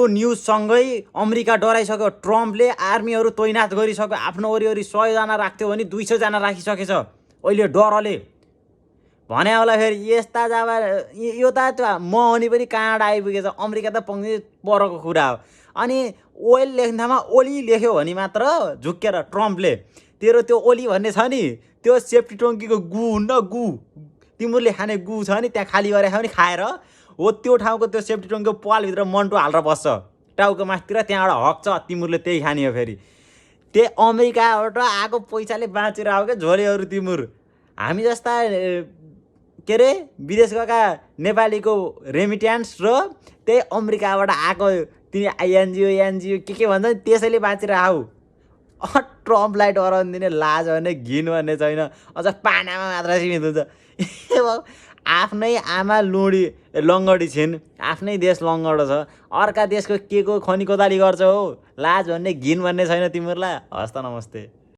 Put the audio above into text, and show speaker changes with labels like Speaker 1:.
Speaker 1: यो न्युजसँगै अमेरिका डराइसक्यो। ट्रम्पले आर्मीहरू तैनात गरिसक्यो। आफ्नो वरिपरि 100 जना राख्थ्यो भने 200 जना राखिसकेछ अहिले डरले। भने होला फेरि यस्ता जाबा यो त म अनि पनि कहाँबाट आइपुगेछ। अमेरिका त पङ्गी परको कुरा हो। अनि ओइल लेख्ने ठाउँमा ओली लेख्यो भने मात्र झुक्केर ट्रम्पले तेरो त्यो ओली भन्ने छ नि त्यो सेफ्टी टङ्कीको गु हुन्न गु तिमीहरूले खाने गु छ नि त्यहाँ खाली गरेको भने खाएर हो त्यो ठाउँको त्यो सेफ्टी टङ्कीको पालभित्र मन्टो हालेर बस्छ टाउको मास्तिर त्यहाँबाट हक्छ तिमीहरूले त्यही खाने हो। फेरि त्यही अमेरिकाबाट आएको पैसाले बाँचेर आऊ क्या झोलेहरू तिमीहरू। हामी जस्ता के अरे विदेश गएका नेपालीको रेमिट्यान्स र त्यही अमेरिकाबाट आएको तिमी एनजिओ के भन्छ नि त्यसैले बाँचेर आऊ। ट्रम्पलाई डराउनु दिने लाज भन्ने घिन भन्ने छैन। अझ पानामा मात्र सीमित हुन्छ। आफ्नै आमा लुडी लङ्गडी छिन्। आफ्नै देश लङ्गडो छ। अर्का देशको के को खनी कोदाली गर्छ हो। लाज भन्ने घिन भन्ने छैन तिमीहरूलाई। हस्त नमस्ते।